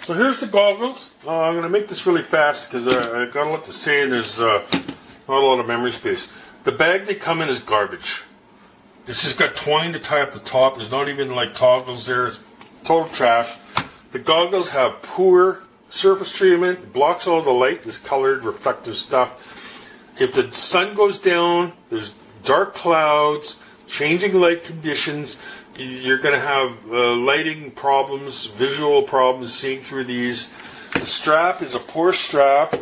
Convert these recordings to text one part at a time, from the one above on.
So here's the goggles. I'm going to make this really fast because I got a lot to say and there's not a lot of memory space. The bag they come in is garbage. It's just got twine to tie up the top. There's not even like toggles there. It's total trash. The goggles have poor surface treatment, blocks all the light, this colored reflective stuff. If the sun goes down, there's dark clouds, changing light conditions, you're going to have lighting problems, visual problems seeing through these. The strap is a poor strap.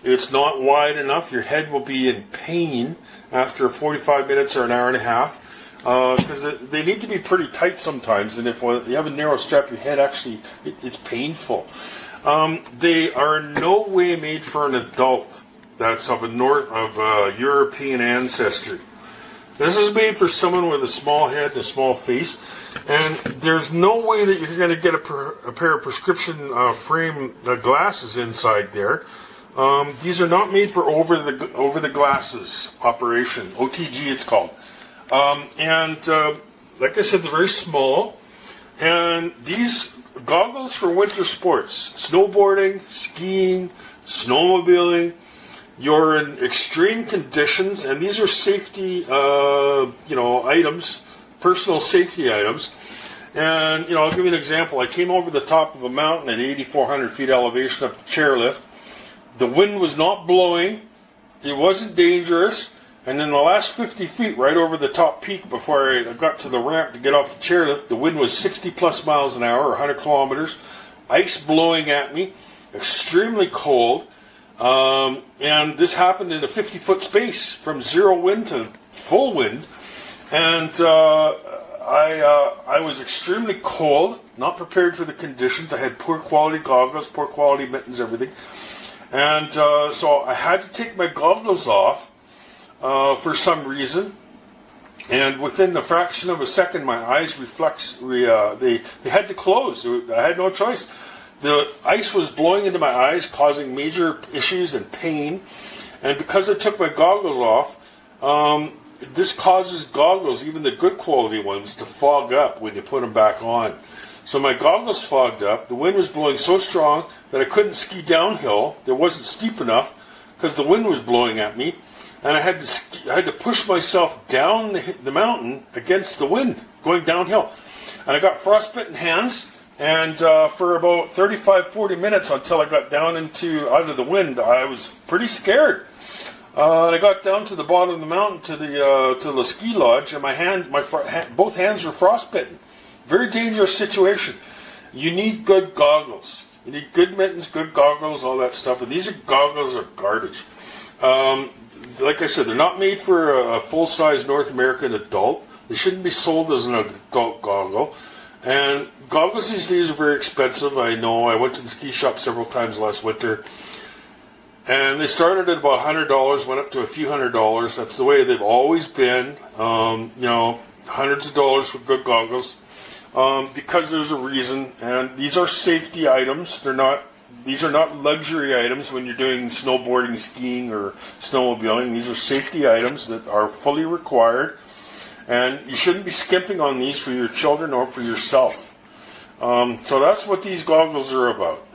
It's not wide enough. Your head will be in pain after 45 minutes or an hour and a half because they need to be pretty tight sometimes. And if you have a narrow strap, your head actually, it's painful. They are in no way made for an adult that's of a European ancestry. This is made for someone with a small head and a small face, and there's no way that you're going to get a pair of prescription frame glasses inside there. These are not made for over the glasses operation, OTG it's called. Like I said, they're very small, and these goggles for winter sports, snowboarding, skiing, snowmobiling. You're in extreme conditions, and these are safety, items, personal safety items. And, I'll give you an example. I came over the top of a mountain at 8,400 feet elevation up the chairlift. The wind was not blowing. It wasn't dangerous. And in the last 50 feet, right over the top peak before I got to the ramp to get off the chairlift, the wind was 60 plus miles an hour, or 100 kilometers. Ice blowing at me, extremely cold. And this happened in a 50-foot space from zero wind to full wind. And I was extremely cold, not prepared for the conditions. I had poor quality goggles, poor quality mittens, everything. And so I had to take my goggles off for some reason. And within a fraction of a second, my eyes they had to close. I had no choice. The ice was blowing into my eyes, causing major issues and pain. And because I took my goggles off, this causes goggles, even the good quality ones, to fog up when you put them back on. So my goggles fogged up. The wind was blowing so strong that I couldn't ski downhill. It wasn't steep enough because the wind was blowing at me. And I had to push myself down the mountain against the wind, going downhill. And I got frostbitten hands. And for about 35-40 minutes until I got down out of the wind, I was pretty scared. And I got down to the bottom of the mountain to the ski lodge, and both hands were frostbitten. Very dangerous situation. You need good goggles. You need good mittens, good goggles, all that stuff. And these goggles are garbage. Like I said, they're not made for a full-size North American adult. They shouldn't be sold as an adult goggle. And goggles these days are very expensive. I know. I went to the ski shop several times last winter. And they started at about $100, went up to a few $100s. That's the way they've always been. Hundreds of dollars for good goggles. Because there's a reason. And these are safety items. These are not luxury items when you're doing snowboarding, skiing, or snowmobiling. These are safety items that are fully required. And you shouldn't be skimping on these for your children or for yourself. So that's what these goggles are about.